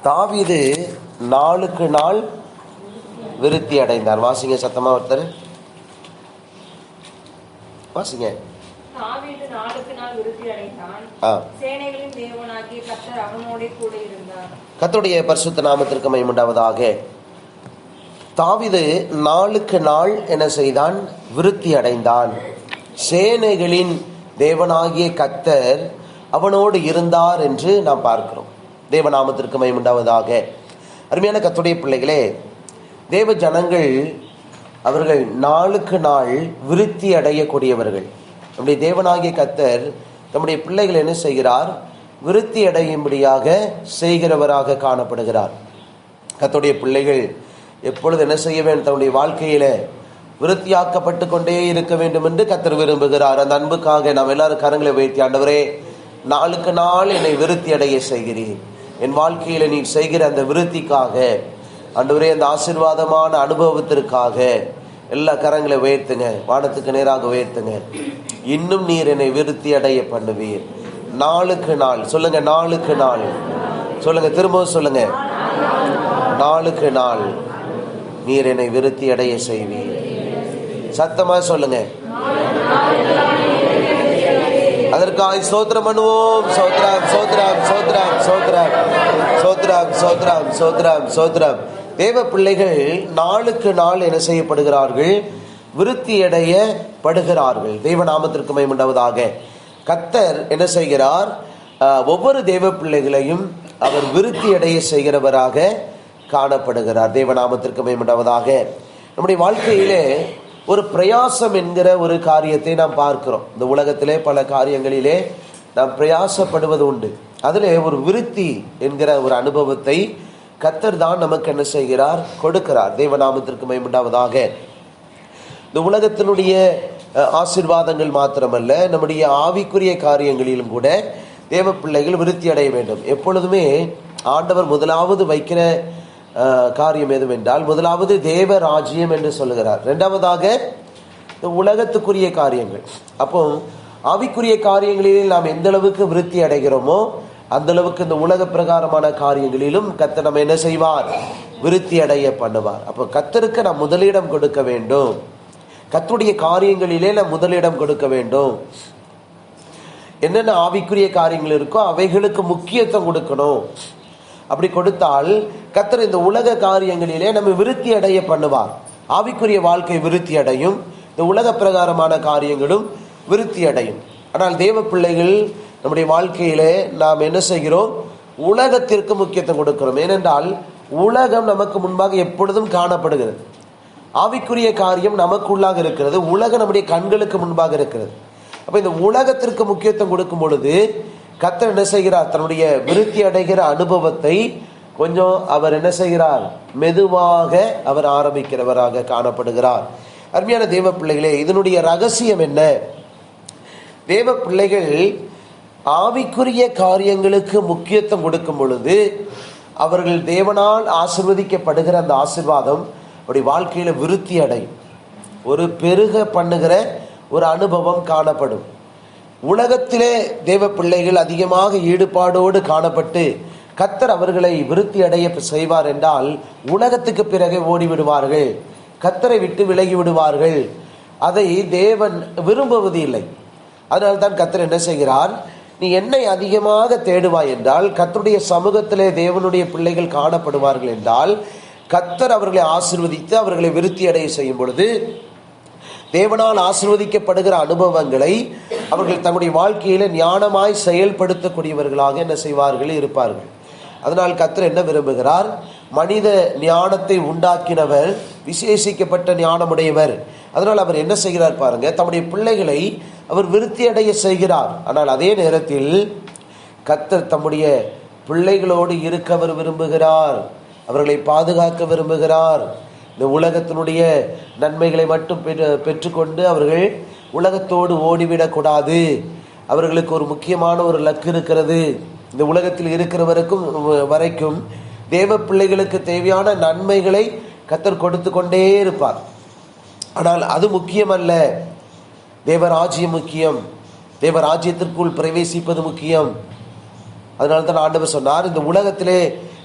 தாவீது நாளுக்கு நாள் விருத்தி அடைந்தார். வாசிங்க சத்தமா ஒருத்தர் வாசிங்க. தாவீது நாளுக்கு நாள் விருத்தி அடைந்தான். சேனைகளின் தேவனாகிய கர்த்தர் அவனோடே கூட இருந்தார். கர்த்தருடைய பரிசுத்த நாமத்திற்கு மகிமை உண்டாவதாக. தாவீது நாளுக்கு நாள் என்ன செய்தான்? விருத்தி அடைந்தான். சேனைகளின் தேவனாகிய கர்த்தர் அவனோடு இருந்தார் என்று நாம் பார்க்கிறோம். தேவநாமத்திற்கு மகிமை உண்டாவதாக. அருமையான கர்த்தருடைய பிள்ளைகளே, தேவ ஜனங்கள் அவர்கள் நாளுக்கு நாள் விருத்தி அடையக்கூடியவர்கள். நம்முடைய தேவனாகிய கர்த்தர் நம்முடைய பிள்ளைகள் என்ன செய்கிறார்? விருத்தி அடையும்படியாக செய்கிறவராக காணப்படுகிறார். கர்த்தருடைய பிள்ளைகள் எப்பொழுது என்ன செய்ய வேண்டும்? தன்னுடைய வாழ்க்கையில விருத்தியாக்கப்பட்டு கொண்டே இருக்க வேண்டும் என்று கர்த்தர் விரும்புகிறார். அந்த அன்புக்காக நாம் எல்லாரும் கரங்களை உயர்த்தி, ஆண்டவரே, நாளுக்கு நாள் என்னை விருத்தி அடைய செய்கிறேன். என் வாழ்க்கையில நீ செய்கிற அந்த விருத்திக்காக, ஆண்டவரே, அந்த ஆசீர்வாதமான அனுபவத்திற்காக எல்லா கரங்களை உயர்த்துங்க, வானத்துக்கு நேராக உயர்த்துங்க. இன்னும் நீர் என்னை விருத்தி அடைய பண்ணுவீர். நாளுக்கு நாள் சொல்லுங்க, நாளுக்கு நாள் சொல்லுங்க, திரும்பவும் சொல்லுங்க, நாளுக்கு நாள் நீர் என்னை விருத்தி அடைய செய்வீர். சத்தமா சொல்லுங்க. அதற்காக ஸ்தோத்திரம் பண்ணுவோம். சோத்ராம் சோத்ராம் சோத்ராம் சோத்ராம் சோத்ராம் சோத்ராம் சோத்ராம் சோத்ராம். தேவ பிள்ளைகள் நாளுக்கு நாள் என்ன செய்யப்படுகிறார்கள்? விருத்தி அடையப்படுகிறார்கள். தெய்வ நாமத்திற்கு மகிமை உண்டாவதாக. கர்த்தர் என்ன செய்கிறார்? ஒவ்வொரு தேவ பிள்ளைகளையும் அவர் விருத்தி அடைய செய்கிறவராக காணப்படுகிறார். தேவ நாமத்திற்கு மகிமை உண்டாவதாக. நம்முடைய வாழ்க்கையிலே ஒரு பிரயாசம் என்கிற ஒரு காரியத்தை நாம் பார்க்கிறோம். இந்த உலகத்திலே பல காரியங்களிலே நாம் பிரயாசப்படுவது உண்டு. அதிலே ஒரு விருத்தி என்கிற ஒரு அனுபவத்தை கர்த்தர் தான் நமக்கு என்ன செய்கிறார்? கொடுக்கிறார். தேவநாமத்திற்கு மகிமை உண்டாவதாக. இந்த உலகத்தினுடைய ஆசீர்வாதங்கள் மாத்திரமல்ல, நம்முடைய ஆவிக்குரிய காரியங்களிலும் கூட தேவ பிள்ளைகள் விருத்தி அடைய வேண்டும். எப்பொழுதுமே ஆண்டவர் முதலாவது வைக்கிற காரியம் எதுவென்றால், முதலாவது தேவ ராஜ்யம் என்று சொல்லுகிறார். இரண்டாவதாக இந்த உலகத்துக்குரிய காரியங்கள். அப்போ ஆவிக்குரிய காரியங்களில் நாம் எந்த அளவுக்கு விருத்தி அடைகிறோமோ அந்த அளவுக்கு இந்த உலக பிரகாரமான காரியங்களிலும் கர்த்தர் நம்ம என்ன செய்வார்? விருத்தி அடைய பண்ணுவார். அப்போ கர்த்தருக்கு நாம் முதலிடம் கொடுக்க வேண்டும். கர்த்தருடைய காரியங்களிலே நாம் முதலிடம் கொடுக்க வேண்டும். என்னென்ன ஆவிக்குரிய காரியங்கள் இருக்கோ அவைகளுக்கு முக்கியத்துவம் கொடுக்கணும். அப்படி கொடுத்தால் கர்த்தர் இந்த உலக காரியங்களிலே நம்ம விருத்தி அடைய பண்ணுவார். ஆவிக்குரிய வாழ்க்கை விருத்தி அடையும், இந்த உலக பிரகாரமான காரியங்களும் விருத்தி அடையும். ஆனால் தேவ பிள்ளைகள் நம்முடைய வாழ்க்கையிலே நாம் என்ன செய்கிறோம்? உலகத்திற்கு முக்கியத்துவம் கொடுக்கிறோம். ஏனென்றால் உலகம் நமக்கு முன்பாக எப்பொழுதும் காணப்படுகிறது. ஆவிக்குரிய காரியம் நமக்குள்ளாக இருக்கிறது, உலகம் நம்முடைய கண்களுக்கு முன்பாக இருக்கிறது. அப்ப இந்த உலகத்திற்கு முக்கியத்துவம் கொடுக்கும் பொழுது கர்த்தர் என்ன செய்கிறார்? தன்னுடைய விருத்தி அடைகிற அனுபவத்தை கொஞ்சம் அவர் என்ன செய்கிறார்? மெதுவாக அவர் ஆரம்பிக்கிறவராக காணப்படுகிறார். அருமையான தேவ பிள்ளைகளே, இதனுடைய ரகசியம் என்ன? தேவ பிள்ளைகள் ஆவிக்குரிய காரியங்களுக்கு முக்கியத்துவம் கொடுக்கும் பொழுது அவர்கள் தேவனால் ஆசீர்வதிக்கப்படுகிற அந்த ஆசீர்வாதம் அப்படி வாழ்க்கையில விருத்தி அடையும். ஒரு பெருக பண்ணுகிற ஒரு அனுபவம் காணப்படும். உலகத்திலே தேவ பிள்ளைகள் அதிகமாக ஈடுபாடோடு காணப்பட்டு கர்த்தர் அவர்களை விருத்தி அடைய செய்வார் என்றால் உலகத்துக்கு பிறகு ஓடிவிடுவார்கள், கர்த்தரை விட்டு விலகி விடுவார்கள். அதை தேவன் விரும்புவது இல்லை. அதனால்தான் கர்த்தர் என்ன செய்கிறார்? நீ என்னை அதிகமாக தேடுவாய் என்றால், கர்த்தருடைய சமூகத்திலே தேவனுடைய பிள்ளைகள் காணப்படுவார்கள் என்றால், கர்த்தர் அவர்களை ஆசீர்வதித்து அவர்களை விருத்தி அடைய செய்யும் பொழுது தேவனால் ஆசீர்வதிக்கப்படுகிற அனுபவங்களை அவர்கள் தங்களுடைய வாழ்க்கையில ஞானமாய் செயல்படுத்தக்கூடியவர்களாக என்ன செய்வார்கள்? இருப்பார்கள். அதனால் கர்த்தர் என்ன விரும்புகிறார்? மனித ஞானத்தை உண்டாக்கினவர் விசேஷிக்கப்பட்ட ஞானமுடையவர். அதனால் அவர் என்ன செய்கிறார் பாருங்க, தம்முடைய பிள்ளைகளை அவர் விருத்தி அடைய செய்கிறார். ஆனால் அதே நேரத்தில் கர்த்தர் தம்முடைய பிள்ளைகளோடு இருக்க அவர் விரும்புகிறார், அவர்களை பாதுகாக்க விரும்புகிறார். இந்த உலகத்தினுடைய நன்மைகளை மட்டும் பெற்றுக்கொண்டு அவர்கள் உலகத்தோடு ஓடிவிடக்கூடாது. அவர்களுக்கு ஒரு முக்கியமான ஒரு லக்கு இருக்கிறது. இந்த உலகத்தில் இருக்கிற வரைக்கும் தேவ பிள்ளைகளுக்கு தேவையான நன்மைகளை கர்த்தர் கொடுத்து கொண்டே இருப்பார். ஆனால் அது முக்கியமல்ல, தேவராஜ்யம் முக்கியம். தேவராஜ்யத்திற்குள் பிரவேசிப்பது முக்கியம். அதனால தான் ஆண்டவர் சொன்னார், இந்த உலகத்திலே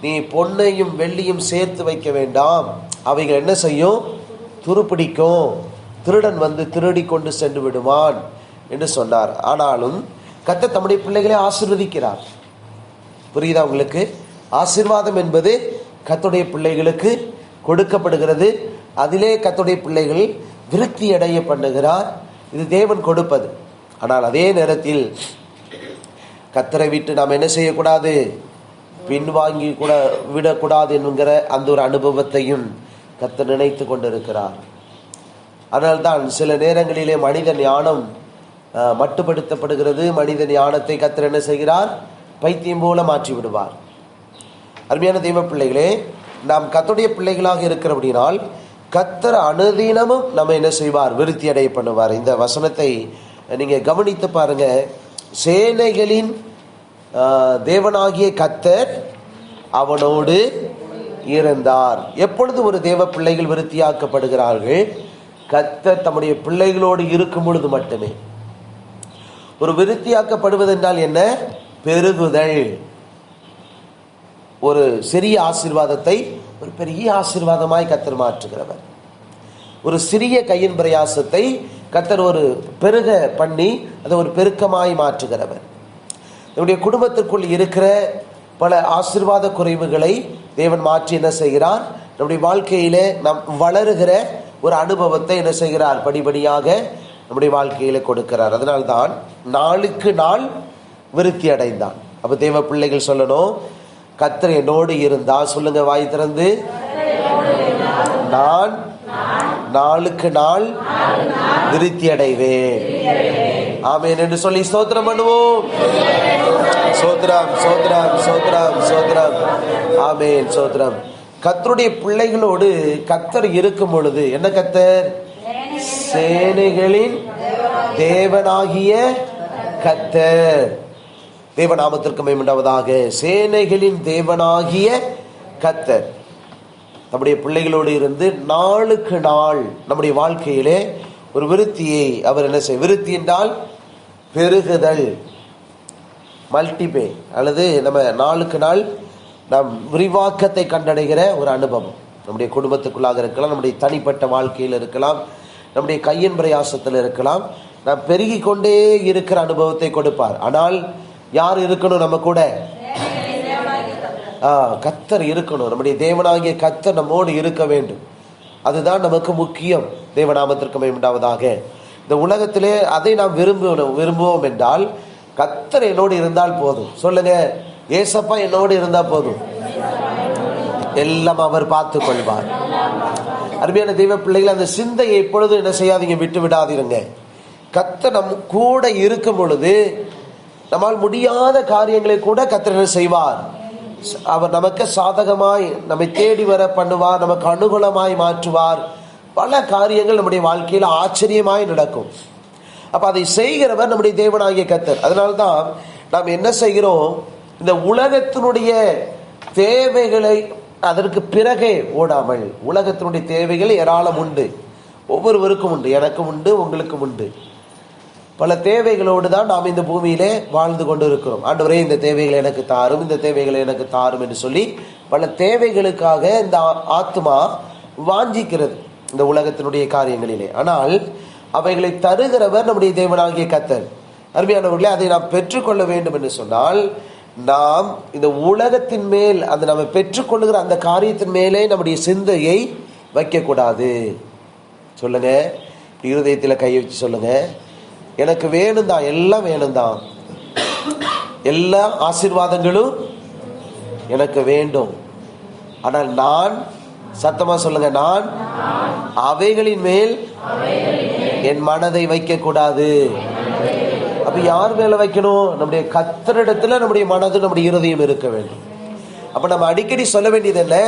நீ பொன்னையும் வெள்ளியும் சேர்த்து வைக்க வேண்டாம், அவைகள் என்ன செய்யும்? துருப்பிடிக்கும், திருடன் வந்து திருடி கொண்டு சென்று விடுவான் என்று சொன்னார். ஆனாலும் கர்த்தர் தம்முடைய பிள்ளைகளை ஆசீர்வதிக்கிறார். புரியுதா உங்களுக்கு? ஆசீர்வாதம் என்பது கர்த்தருடைய பிள்ளைகளுக்கு கொடுக்கப்படுகிறது. அதிலே கர்த்தருடைய பிள்ளைகள் விருத்தி அடைய பண்ணுகிறார். இது தேவன் கொடுப்பது. ஆனால் அதே நேரத்தில் கர்த்தரை விட்டு நாம் என்ன செய்யக்கூடாது? பின்வாங்கி கூட விடக்கூடாது என்கிற அந்த ஒரு அனுபவத்தையும் கர்த்தர் நினைத்து கொண்டிருக்கிறார். அதனால்தான் சில நேரங்களிலே மனித ஞானம் மட்டுப்படுத்தப்படுகிறது. மனித ஞானத்தை கர்த்தர் என்ன செய்கிறார்? பைத்தியம் போல மாற்றி விடுவார். அருமையான தெய்வ பிள்ளைகளே, நாம் கர்த்தருடைய பிள்ளைகளாக இருக்கிறபடினால் கர்த்தர் அனுதினமும் நம்ம என்ன செய்வார்? விருத்தி அடைய பண்ணுவார். இந்த வசனத்தை நீங்க கவனித்து பாருங்க. சேனைகளின் தேவனாகிய கர்த்தர் அவனோடு இருந்தார். எப்பொழுது ஒரு தேவ பிள்ளைகள் விருத்தியாக்கப்படுகிறார்கள்? கர்த்தர் தம்முடைய பிள்ளைகளோடு இருக்கும் பொழுது மட்டுமே. ஒரு விருத்தியாக்கப்படுவது என்றால் என்ன? பெருகுதல். ஒரு சிறிய ஆசீர்வாதத்தை ஒரு பெரிய ஆசீர்வாதமாய் கர்த்தர் மாற்றுகிறவர். ஒரு சிறிய கையின் பிரயாசத்தை கர்த்தர் ஒரு பெருக பண்ணி அதை ஒரு பெருக்கமாய் மாற்றுகிறவர். நம்முடைய குடும்பத்திற்குள் இருக்கிற பல ஆசீர்வாத குறைவுகளை தேவன் மாற்றி என்ன செய்கிறார்? நம்முடைய வாழ்க்கையிலே நாம் வளருகிற ஒரு அனுபவத்தை என்ன செய்கிறார்? படிப்படியாக நம்முடைய வாழ்க்கையில கொடுக்கிறார். அதனால்தான் நாளுக்கு நாள் விருத்தி அடைந்தான். அப்ப தேவ பிள்ளைகள் சொல்லணும், கர்த்தர் என்னோடு இருந்தா, சொல்லுங்க வாய் திறந்து, நான் நாளுக்கு நாள் விருத்தி அடைவேன். ஆமென் என்று சொல்லி ஸ்தோத்திரம் பண்ணுவோம். ஸ்தோத்திரம், ஸ்தோத்திரம், ஸ்தோத்திரம், ஸ்தோத்திரம். ஆமென், ஸ்தோத்திரம். கர்த்தருடைய பிள்ளைகளோடு கர்த்தர் இருக்கும் பொழுது என்ன? கர்த்தர் சேனைகளின் தேவனாகிய கர்த்தர். தேவநாமத்திற்கு மகிமை உண்டாவதாக. சேனைகளின் தேவனாகிய கர்த்தர் நம்முடைய பிள்ளைகளோடு இருந்து நாளுக்கு நாள் நம்முடைய வாழ்க்கையிலே ஒரு விருத்தியை அவர் என்ன செய்ய? விருத்தி என்றால் பெருகுதல், மல்டிபே, அல்லது நம்ம நாளுக்கு நாள் நாம் விரிவாக்கத்தை கண்டடைகிற ஒரு அனுபவம். நம்முடைய குடும்பத்துக்குள்ளாக இருக்கலாம், நம்முடைய தனிப்பட்ட வாழ்க்கையில் இருக்கலாம், நம்முடைய கையின் பிரயாசத்தில் இருக்கலாம். நாம் பெருகி கொண்டே இருக்கிற அனுபவத்தை கொடுப்பார். ஆனால் யார் இருக்கணும் நம்ம கூட? கர்த்தர் இருக்கணும். நம்முடைய தேவனாகிய கர்த்தர் நம்மோடு இருக்க வேண்டும். அதுதான் நமக்கு முக்கியம். தேவநாமத்திற்கு மகிமை உண்டாவதாக. இந்த உலகத்திலே அதை நாம் விரும்புவோம் என்றால் கர்த்தர் என்னோடு இருந்தால் போதும். சொல்லுங்க, ஏசப்பா என்னோடு இருந்தா போதும், எல்லாம் அவர் பார்த்து கொள்வார். அருமையான தெய்வ பிள்ளைகள், அந்த சிந்தையை எப்பொழுதும் என்ன செய்யாதீங்க? விட்டு விடாதீங்க. கர்த்தர் நம் கூட இருக்கும் பொழுது நம்மால் முடியாத காரியங்களை கூட கர்த்தர் என்ன செய்வார்? அவர் நமக்கு சாதகமாய் நம்மை தேடி வர பண்ணுவார், நமக்கு அனுகூலமாய் மாற்றுவார். பல காரியங்கள் நம்முடைய வாழ்க்கையில் ஆச்சரியமாய் நடக்கும். அப்ப அதை செய்கிறவர் நம்முடைய தேவனாகிய கர்த்தர். அதனால்தான் நாம் என்ன செய்கிறோம்? இந்த உலகத்தினுடைய தேவைகளை அதற்கு பிறகே ஓடாமல், உலகத்தினுடைய தேவைகள் ஏராளம் உண்டு, ஒவ்வொருவருக்கும் உண்டு, எனக்கும் உண்டு, உங்களுக்கும் உண்டு. பல தேவைகளோடு தான் நாம் இந்த பூமியிலே வாழ்ந்து கொண்டு இருக்கிறோம். ஆண்டவரே, இந்த தேவைகளை எனக்கு தாரும், இந்த தேவைகளை எனக்கு தாரும் என்று சொல்லி பல தேவைகளுக்காக இந்த ஆத்மா வாஞ்சிக்கிறது இந்த உலகத்தினுடைய காரியங்களிலே. ஆனால் அவைகளை தருகிறவர் நம்முடைய தேவனாகிய கர்த்தர். அருமையானவர்களே, அதை நாம் பெற்றுக்கொள்ள வேண்டும் என்று சொன்னால் நாம் இந்த உலகத்தின் மேல் அந்த நம்ம பெற்றுக்கொள்ளுகிற அந்த காரியத்தின் மேலே நம்முடைய சிந்தையை வைக்கக்கூடாது. சொல்லுங்க, இருதயத்தில் கை வச்சு சொல்லுங்க, எனக்கு வேணும் தான், எல்லாம் வேணும் தான், எல்லா ஆசீர்வாதங்களும் எனக்கு வேண்டும். ஆனால் நான், சத்தமா சொல்லுங்க, நான் அவைகளின் மேல் என் மனதை வைக்க கூடாது. அப்ப யார் மேல வைக்கணும்? நம்முடைய கர்த்தரிடத்துல நம்முடைய மனது, நம்முடைய இருதயம் இருக்க வேண்டும். அப்ப நம்ம அடிக்கடி சொல்ல வேண்டியது என்ன?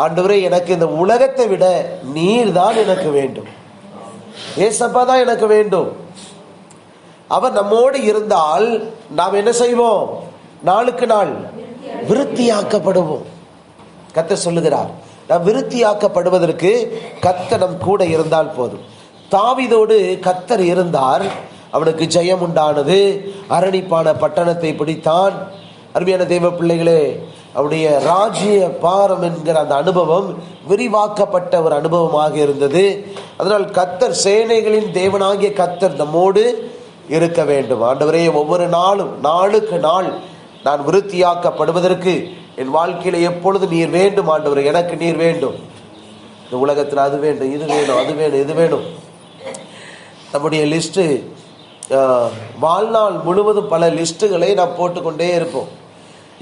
ஆண்டவரே, எனக்கு இந்த உலகத்தை விட நீர் தான் எனக்கு வேண்டும், ஏசப்பா தான் எனக்கு வேண்டும். அவர் நம்மோடு இருந்தால் நாம் என்ன செய்வோம்? நாளுக்கு நாள் விருத்தியாக்கப்படுவோம். கர்த்தர் சொல்லுகிறார், நாம் விருத்தியாக்கப்படுவதற்கு கர்த்தர் நம் கூட இருந்தால் போதும். தாவீதோடு கர்த்தர் இருந்தார், அவனுக்கு ஜெயம் உண்டானது, அரணிப்பான பட்டணத்தை பிடித்தான். அருமையான தெய்வ பிள்ளைகளே, அவருடைய ராஜ்ய பாரம் என்கிற அந்த அனுபவம் விரிவாக்கப்பட்ட ஒரு அனுபவமாக இருந்தது. அதனால் கர்த்தர், சேனைகளின் தேவனாகிய கர்த்தர் நம்மோடு இருக்க வேண்டும். ஆண்டவரே, ஒவ்வொரு நாளும் நாளுக்கு நாள் நான் விருத்தியாக்கப்படுவதற்கு என் வாழ்க்கையில எப்பொழுது நீர் வேண்டும் ஆண்டவரே, எனக்கு நீர் வேண்டும். இந்த உலகத்தில் அது வேண்டும், இது வேணும், அது வேணும், இது வேணும். நம்முடைய லிஸ்ட்டு வாழ்நாள் முழுவதும் பல லிஸ்ட்டுகளை நாம் போட்டுக்கொண்டே இருப்போம்.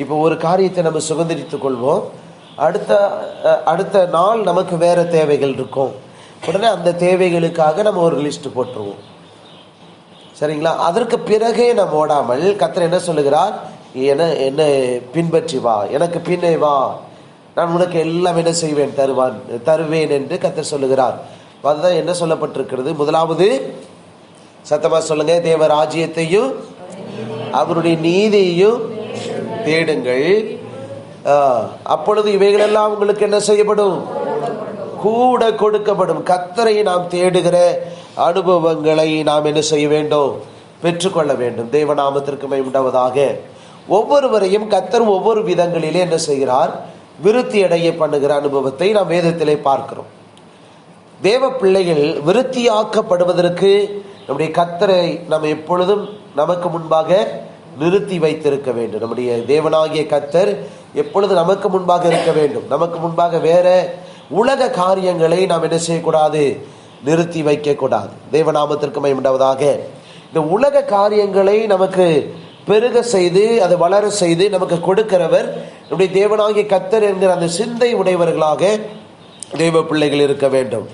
இப்போ ஒரு காரியத்தை நம்ம சுதந்திரித்துக் கொள்வோம், அடுத்த நாள் நமக்கு வேற தேவைகள் இருக்கும். உடனே அந்த தேவைகளுக்காக நம்ம ஒரு லிஸ்ட் போட்டுருவோம். சரிங்களா? அதற்கு பிறகே நம்ம ஓடாமல் கர்த்தர் என்ன சொல்லுகிறார்? என்ன பின்பற்றி வா, எனக்கு பின்னே வா, நான் உனக்கு எல்லாம் என்ன செய்வேன், தருவேன் என்று கர்த்தர் சொல்லுகிறார். அதுதான் என்ன சொல்லப்பட்டிருக்கிறது. முதலாவது சத்தமா சொல்லுங்க, தேவ ராஜ்யத்தையும் அவருடைய நீதியையும் தேடுங்கள், அப்பொழுது இவைகளெல்லாம் உங்களுக்கு என்ன செய்யப்படும், கூட கொடுக்கப்படும். கர்த்தரை நாம் தேடுகிற அனுபவங்களை நாம் என்ன செய்ய வேண்டும், பெற்றுக்கொள்ள வேண்டும். தேவநாமத்திற்கு மகிமை உண்டாவதாக. ஒவ்வொருவரையும் கர்த்தர் ஒவ்வொரு விதங்களிலே என்ன செய்கிறார், விருத்தி அடைய பண்ணுகிற அனுபவத்தை நாம் வேதத்திலே பார்க்கிறோம். தேவ பிள்ளைகள் விருத்தியாக்கப்படுவதற்கு நம்முடைய கர்த்தரை நாம் எப்பொழுதும் நமக்கு முன்பாக நிறுத்தி வைத்திருக்க வேண்டும். நம்முடைய தேவனாகிய கர்த்தர் எப்பொழுது நமக்கு முன்பாக இருக்க வேண்டும். நமக்கு முன்பாக வேற உலக காரியங்களை நாம் என்ன செய்யக்கூடாது, நிறுத்தி வைக்க கூடாது. தேவநாமத்திற்கு மகிமை உண்டாவதாக. இந்த உலக காரியங்களை நமக்கு பெருக செய்து, அதை வளர செய்து நமக்கு கொடுக்கிறவர் நம்முடைய தேவனாகிய கர்த்தர் என்கிற அந்த சிந்தை உடையவர்களாக தேவ பிள்ளைகள் இருக்க வேண்டும்.